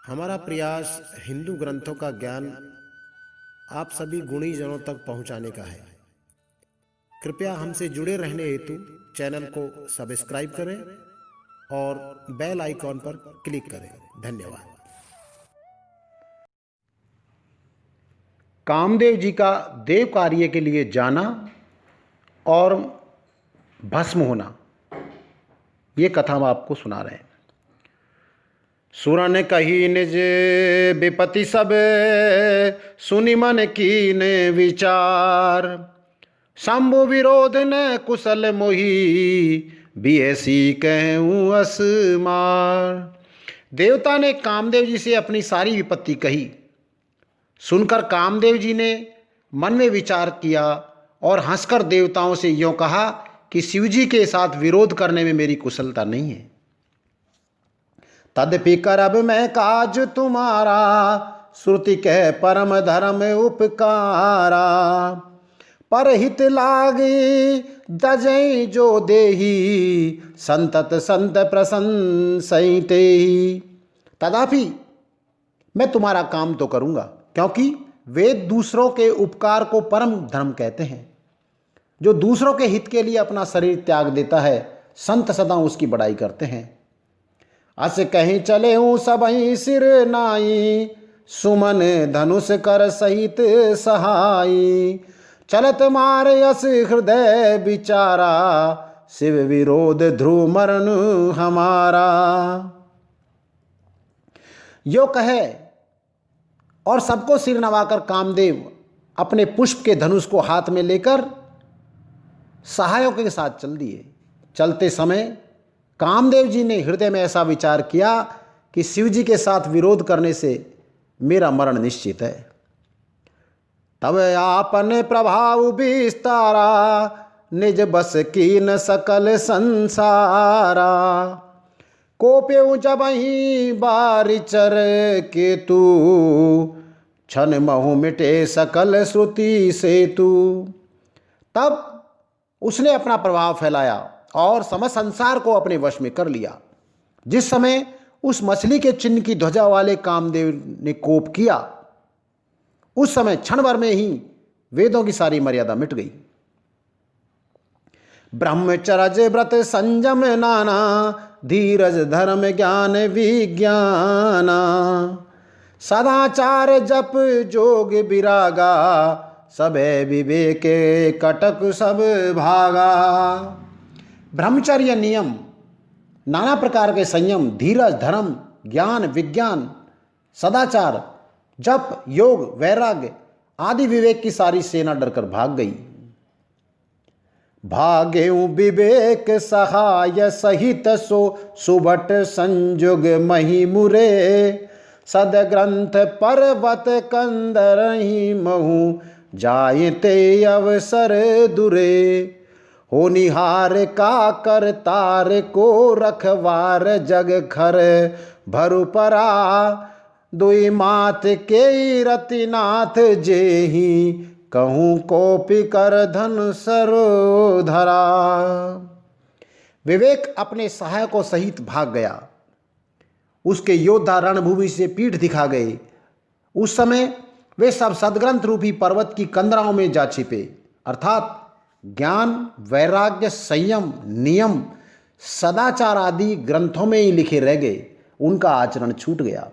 हमारा प्रयास हिंदू ग्रंथों का ज्ञान आप सभी गुणी जनों तक पहुंचाने का है। कृपया हमसे जुड़े रहने हेतु चैनल को सब्सक्राइब करें और बेल आइकॉन पर क्लिक करें। धन्यवाद। कामदेव जी का देव कार्य के लिए जाना और भस्म होना, ये कथा हम आपको सुना रहे हैं। सुरन कही निज विपति सब, सुनि मन कीन विचार। शंभु विरोध न कुशल मोही, बियसी कहूँ असमार। देवता ने कामदेव जी से अपनी सारी विपत्ति कही। सुनकर कामदेव जी ने मन में विचार किया और हंसकर देवताओं से यूँ कहा कि शिव जी के साथ विरोध करने में मेरी कुशलता नहीं है। तदपि करब मैं काज तुम्हारा, श्रुति कह परम धर्म उपकारा। परहित लागे दजई जो देही, संतत संत प्रशंसई तेहि। तदापि मैं तुम्हारा काम तो करूँगा, क्योंकि वेद दूसरों के उपकार को परम धर्म कहते हैं। जो दूसरों के हित के लिए अपना शरीर त्याग देता है, संत सदा उसकी बड़ाई करते हैं। अस कहीं चले हूँ सबहीं सिर नाई, सुमन धनुष कर सहित सहाई। चलत मारे अस हृदय विचारा, शिव विरोध ध्रुव मरण हमारा। यो कहे और सबको सिर नवाकर कामदेव अपने पुष्प के धनुष को हाथ में लेकर सहायों के साथ चल दिए। चलते समय कामदेव जी ने हृदय में ऐसा विचार किया कि शिव जी के साथ विरोध करने से मेरा मरण निश्चित है। तब आपने प्रभाव विस्तारा, निज बस कीन सकल संसारा। कोप्यऊ जबहि बारिचर केतु, क्षण महु मिटे सकल श्रुति सेतु। तब उसने अपना प्रभाव फैलाया और समस्त संसार को अपने वश में कर लिया। जिस समय उस मछली के चिन्ह की ध्वजा वाले कामदेव ने कोप किया, उस समय क्षण भर में ही वेदों की सारी मर्यादा मिट गई। ब्रह्मचर्य व्रत संयम नाना, धीरज धर्म ज्ञान विज्ञाना। सदाचार जप जोग विरागा, सबे विवेक कटक सब भागा। ब्रह्मचर्य नियम, नाना प्रकार के संयम, धीरज धर्म ज्ञान विज्ञान, सदाचार जप योग वैराग्य आदि विवेक की सारी सेना डरकर भाग गई। भागेऊ विवेक सहाय सहित सो, सुबट संजुग मही मुरे। सद ग्रंथ पर्वत कंदरहि महु, जायते अवसर दुरे। होनिहार का कर तार को, रखवार जग खर भरु परा। दुई मात के रतिनाथ जेहि, कहूँ कोपी कर धन सरो धरा। विवेक अपने सहायकों सहित भाग गया। उसके योद्धा रणभूमि से पीठ दिखा गए। उस समय वे सब सदग्रंथ रूपी पर्वत की कंदराओं में जा छिपे, अर्थात ज्ञान वैराग्य संयम नियम सदाचार आदि ग्रंथों में ही लिखे रह गए। उनका आचरण छूट गया।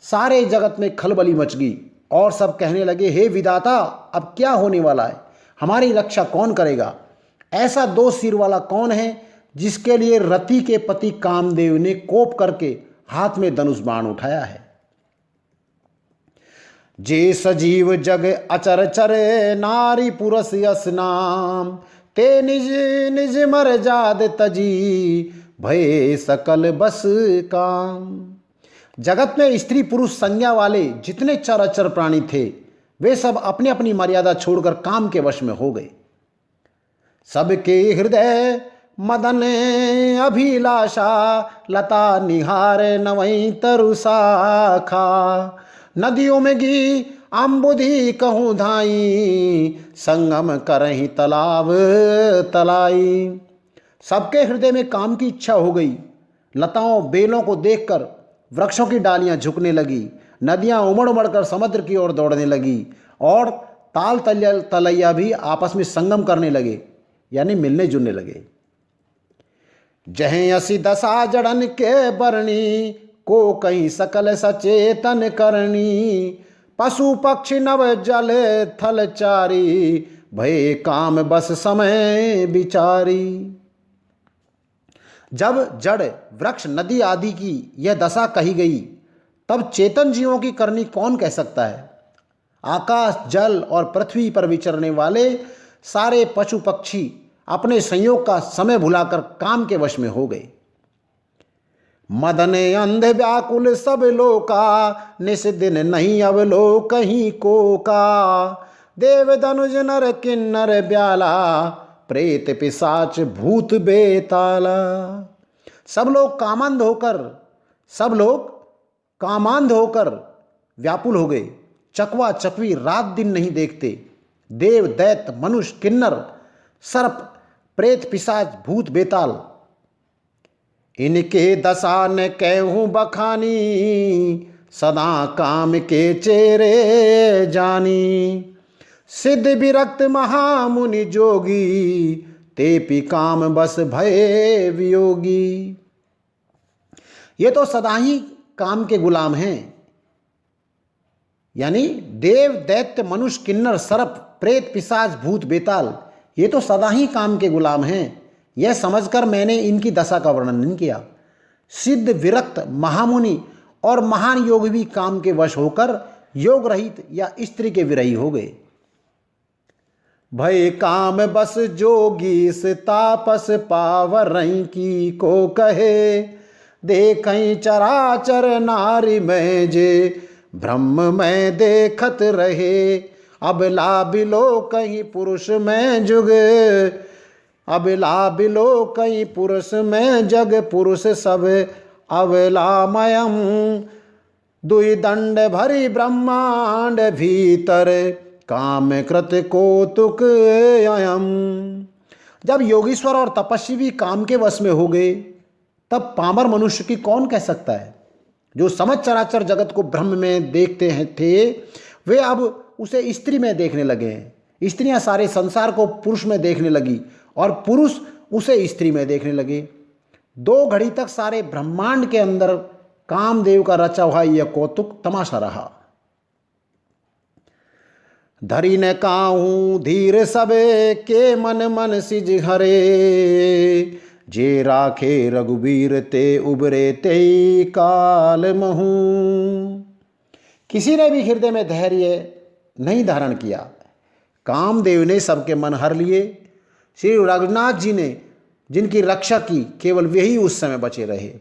सारे जगत में खलबली मच गई और सब कहने लगे, हे विधाता, अब क्या होने वाला है? हमारी रक्षा कौन करेगा? ऐसा दो सिर वाला कौन है जिसके लिए रति के पति कामदेव ने कोप करके हाथ में धनुष बाण उठाया है? जे सजीव जग अचर चरे, नारी पुरुष यस नाम। ते निज निज मर जाद तजी, भय सकल बस काम। जगत में स्त्री पुरुष संज्ञा वाले जितने चराचर प्राणी थे, वे सब अपनी अपनी मर्यादा छोड़कर काम के वश में हो गए। सबके हृदय मदन अभिलाषा, लता निहार नवई तरु शाखा। नदियों में गी अम्बुधि कहूँ धाई, संगम करही तालाब तलाई। सबके हृदय में काम की इच्छा हो गई। लताओं बेलों को देखकर वृक्षों की डालियां झुकने लगी, नदियां उमड़ उमड़ कर समुद्र की ओर दौड़ने लगी और ताल तलैया भी आपस में संगम करने लगे, यानी मिलने जुलने लगे। जहें असी दशा जड़न के बरणी, को कहीं सकल सचेतन करनी, पशु पक्षी नव जल थल चारी, भय काम बस समय विचारी। जब जड़ वृक्ष नदी आदि की यह दशा कही गई, तब चेतन जीवों की करनी कौन कह सकता है। आकाश जल और पृथ्वी पर विचरने वाले सारे पशु पक्षी अपने संयोग का समय भुलाकर काम के वश में हो गए। मदने अंध व्याकुल सब लोका, निस दिन नहीं अब लो कहीं को का, देव धनुज नर किन्नर ब्याला, प्रेत पिशाच भूत बेताला। सब लोग कामांध होकर व्याकुल हो गए। चकवा चकवी रात दिन नहीं देखते। देव दैत्य मनुष्य किन्नर सर्प प्रेत पिशाच भूत बेताल, इनके दशा न कहूँ बखानी, सदा काम के चेरे जानी। सिद्ध विरक्त महामुनि जोगी, तेपि काम बस भय वियोगी। ये तो सदा ही काम के गुलाम हैं, यानी देव दैत्य मनुष्य किन्नर सर्प प्रेत पिशाच भूत बेताल, ये तो सदा ही काम के गुलाम हैं। यह समझकर मैंने इनकी दशा का वर्णन नहीं किया। सिद्ध विरक्त महामुनि और महान योगी भी काम के वश होकर योग रहित या स्त्री के विरही हो गए। भय काम बस जोगी से तापस पावरई की को कहे, देखई चराचर नारी में जे ब्रह्म में देखत रहे। अबला बिलो कहीं पुरुष में जुग, अबला बिलो कहीं पुरुष में जग, पुरुष सब अबलामयम, दुई दंड भरी ब्रह्मांड भीतर, काम कृत कौतुक अयम। जब योगीश्वर और तपस्वी भी काम के वश में हो गए, तब पामर मनुष्य की कौन कह सकता है। जो समझ चराचर जगत को ब्रह्म में देखते हैं थे, वे अब उसे स्त्री में देखने लगे हैं। स्त्रियां सारे संसार को पुरुष में देखने लगी और पुरुष उसे स्त्री में देखने लगे। 2 घड़ी तक सारे ब्रह्मांड के अंदर कामदेव का रचा हुआ यह कौतुक तमाशा रहा। धरी न काहू धीर सबे के मन मन सिज हरे, जे राखे रघुबीर ते उबरे ते काल महू। किसी ने भी हृदय में धैर्य नहीं धारण किया। कामदेव ने सबके मन हर लिए। श्री रघुनाथ जी ने जिनकी रक्षा की, केवल वही उस समय बचे रहे।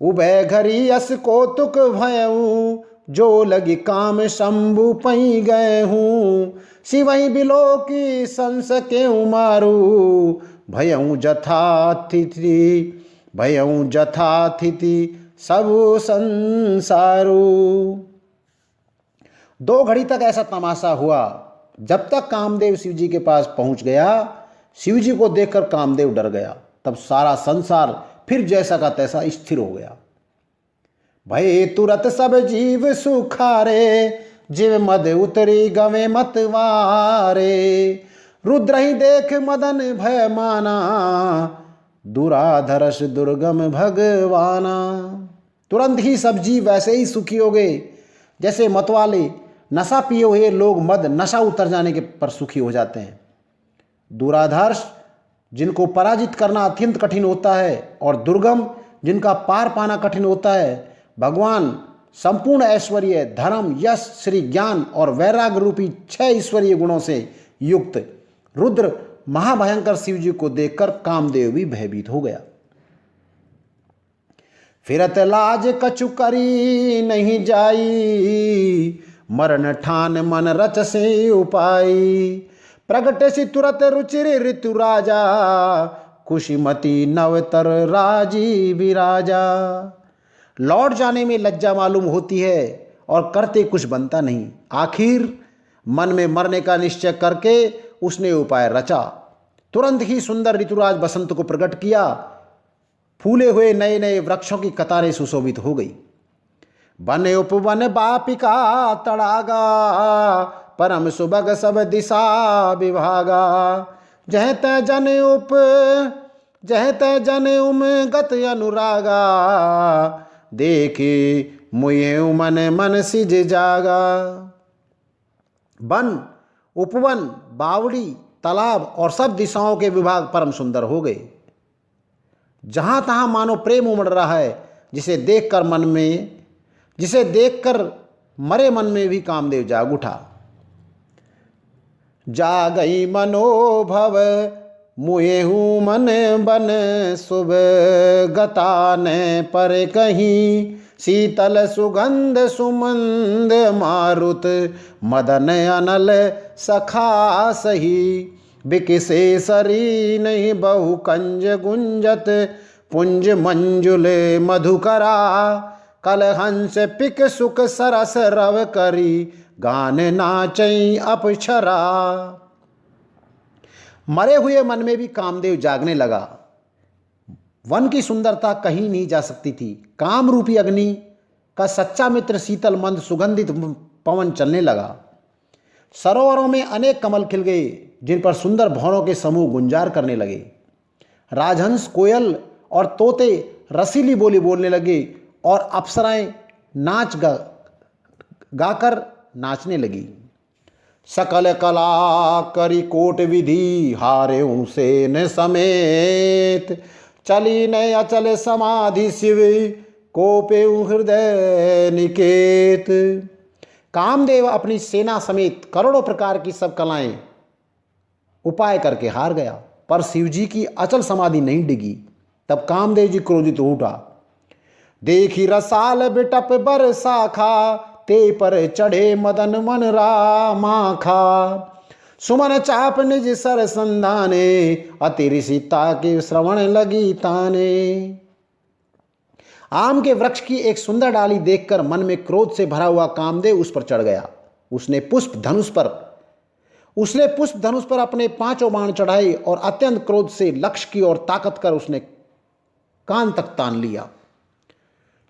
उभय घरी अस कौतुक भयऊ, जो लगी काम शंभु पई गए हूँ। शिवई बिलो की संस के मारू, भयऊ जथातिथि, भयऊ जथातिथि सब संसारू। 2 घड़ी तक ऐसा तमाशा हुआ। जब तक कामदेव शिव जी के पास पहुंच गया, शिव जी को देखकर कामदेव डर गया। तब सारा संसार फिर जैसा का तैसा स्थिर हो गया। भय तुरत सब जीव सुखारे, जीव मद उतरी गवे मतवारे। रुद्र ही देख मदन भय माना, दुराधरस दुर्गम भगवाना। तुरंत ही सब जीव वैसे ही सुखी हो गए जैसे मतवाले नशा पिए हुए लोग मद नशा उतर जाने के पर सुखी हो जाते हैं। दुराधर्ष जिनको पराजित करना अत्यंत कठिन होता है और दुर्गम जिनका पार पाना कठिन होता है, भगवान संपूर्ण ऐश्वर्य धर्म यश श्री ज्ञान और वैराग्य रूपी 6 ईश्वरीय गुणों से युक्त रुद्र महाभयंकर शिव जी को देखकर कामदेव भी भयभीत हो गया। फिरत लाज कछु करी नहीं जाई, मरण ठान मन रच से उपाई। प्रगट सी तुरत रुचिर ऋतु राजा, खुशीमती नवतर राजी विराजा। लौट जाने में लज्जा मालूम होती है और करते कुछ बनता नहीं। आखिर मन में मरने का निश्चय करके उसने उपाय रचा। तुरंत ही सुंदर ऋतुराज बसंत को प्रकट किया। फूले हुए नए नए वृक्षों की कतारें सुशोभित हो गई। वन उपवन बापिका तड़ागा, परम सुबग सब दिशा विभागा। जह तै जन उम गत अनुरागा, देखे मुये मन मन सिज जागा। वन, उपवन, बावड़ी, तालाब और सब दिशाओं के विभाग परम सुंदर हो गए। जहां तहां मानो प्रेम उमड़ रहा है, जिसे देखकर मरे मन में भी कामदेव जाग उठा। जागई मनोभव मुए हूँ मन बन, शुभ गता ने पर कहीं। शीतल सुगंध सुमंद मारुत, मदन अनल सखा सही। बिकसे सरी नहीं बहु कंज गुंजत, पुंज मंजुल मधुकरा। कल हंस पिक सुख सरस रव करी, गान नाचई अपछरा। मरे हुए मन में भी कामदेव जागने लगा। वन की सुंदरता कहीं नहीं जा सकती थी। काम रूपी अग्नि का सच्चा मित्र शीतल मंद सुगंधित पवन चलने लगा। सरोवरों में अनेक कमल खिल गए, जिन पर सुंदर भंवरों के समूह गुंजार करने लगे। राजहंस, कोयल और तोते रसीली बोली बोलने लगे और अप्सराएं नाच गाकर नाचने लगी। सकल कला करी कोट विधि, हारे उसे न समेत। चली न अचल समाधि शिव, कोपे हृदय निकेत। कामदेव अपनी सेना समेत करोड़ों प्रकार की सब कलाएं उपाय करके हार गया, पर शिवजी की अचल समाधि नहीं डिगी। तब कामदेव जी क्रोधित हो उठा। देखी रसाल बिटप बर शाखा, ते पर चढ़े मदन मन रामाखा। सुमन चाप निज सर संधाने, अति ऋषिता के श्रवण लगी ताने। आम के वृक्ष की एक सुंदर डाली देखकर मन में क्रोध से भरा हुआ कामदेव उस पर चढ़ गया। उसने पुष्प धनुष पर अपने 5 बाण चढ़ाए और अत्यंत क्रोध से लक्ष्य की ओर ताकत कर उसने कान तक तान लिया।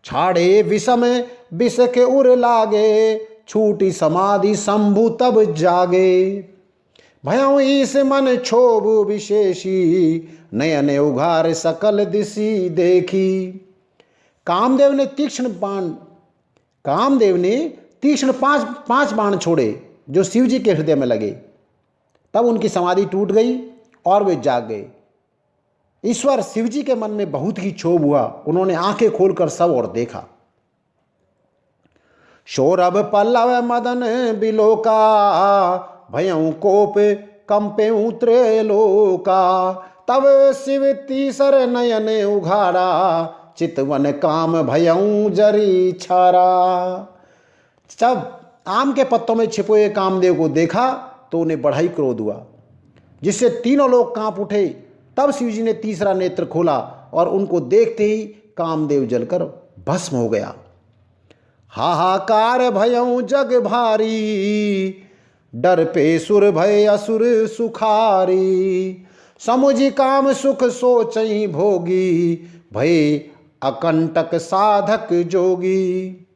छाड़े विषम विष के उर लागे, छूटी समाधि शंभु तब जागे। भयउ ईस मन क्षोभ विशेषी, नयन उघार सकल दिशि देखी। कामदेव ने तीक्ष्ण 5 बाण छोड़े जो शिवजी के हृदय में लगे। तब उनकी समाधि टूट गई और वे जाग गए। ईश्वर शिवजी के मन में बहुत ही क्षोभ हुआ। उन्होंने आंखें खोलकर सब और देखा। शोरभ पल्लव मदन बिलोका, भयउ कोप कंपे त्रैलोका। तब शिव तीसर नयन उघाड़ा, चितवन काम भयउ जरी छारा। जब आम के पत्तों में छिपे हुए कामदेव को देखा तो उन्हें बड़ा ही क्रोध हुआ, जिससे तीनों लोग कांप उठे। तब शिवजी ने तीसरा नेत्र खोला और उनको देखते ही कामदेव जलकर भस्म हो गया। हाहाकार भयउ जग भारी, डर पे सुर भय असुर सुखारी। समुझ काम सुख सोचई भोगी, भय अकंटक साधक जोगी।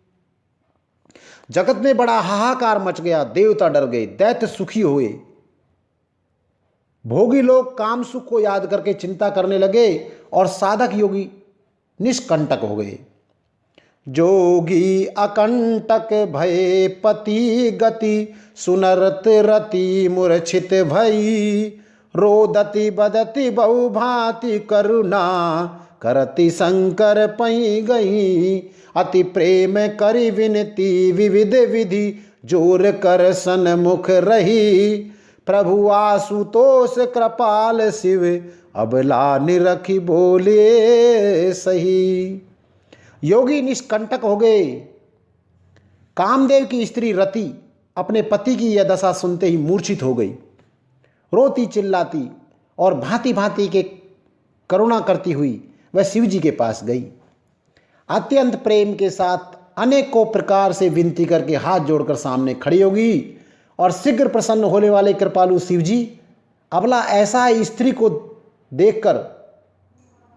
जगत में बड़ा हाहाकार मच गया। देवता डर गए, दैत्य सुखी हुए। भोगी लोग काम सुख को याद करके चिंता करने लगे और साधक योगी निष्कंटक हो गए। जोगी अकंटक भय पति गति, सुनरत रति मूर्छित भई। रोदति बदति बहु भांति करुणा, करति शंकर पई गई। अति प्रेम करी विनती विविध विधि, जोर कर सन्मुख रही। प्रभु आशुतोष कृपाल शिव, अबला निरखी बोले सही। योगी निष्कंटक हो गए। कामदेव की स्त्री रति अपने पति की यह दशा सुनते ही मूर्छित हो गई। रोती चिल्लाती और भांति भांति के करुणा करती हुई वह शिवजी के पास गई। अत्यंत प्रेम के साथ अनेकों प्रकार से विनती करके हाथ जोड़कर सामने खड़ी होगी और शीघ्र प्रसन्न होने वाले कृपालु शिवजी, अबला ऐसा स्त्री को देखकर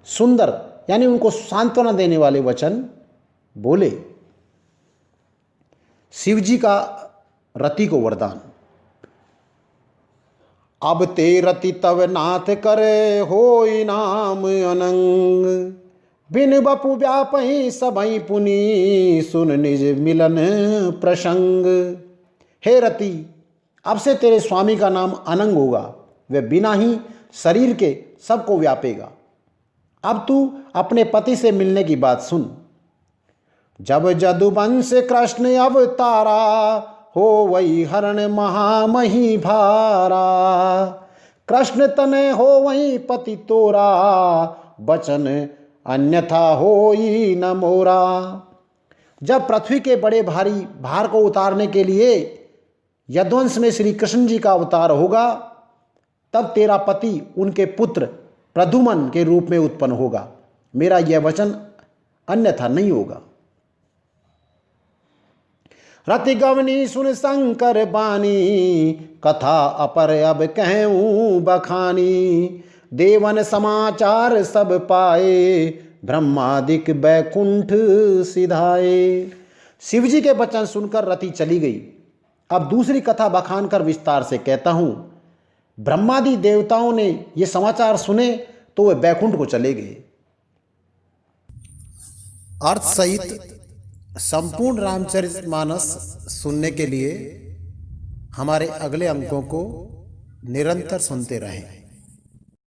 सुंदर यानी उनको सांत्वना देने वाले वचन बोले। शिव जी का रति को वरदान। अब ते रति तव नाथ करे होई नाम अनंग, बिन बपु व्यापहि सबई पुनि सुन निज मिलन प्रसंग। हे रति, अब से तेरे स्वामी का नाम अनंग होगा, वह बिना ही शरीर के सबको व्यापेगा। अब तू अपने पति से मिलने की बात सुन। जब जदुवंश कृष्ण अवतारा, हो वही हरण महामही भारा। कृष्ण तने हो वही पति तोरा, बचन अन्यथा होई न मोरा। जब पृथ्वी के बड़े भारी भार को उतारने के लिए यदुवंश में श्री कृष्ण जी का अवतार होगा, तब तेरा पति उनके पुत्र प्रद्युम्न के रूप में उत्पन्न होगा। मेरा यह वचन अन्यथा नहीं होगा। रति गवनी सुन शंकर बानी, कथा अपर अब कहूँ बखानी। देवन समाचार सब पाए, ब्रह्मादिक बैकुंठ सिधाए। शिव जी के वचन सुनकर रति चली गई। अब दूसरी कथा बखान कर विस्तार से कहता हूँ। ब्रह्मादि देवताओं ने ये समाचार सुने तो वे बैकुंठ को चले गए। अर्थ सहित संपूर्ण रामचरितमानस सुनने के लिए हमारे अगले अंकों को निरंतर सुनते रहें।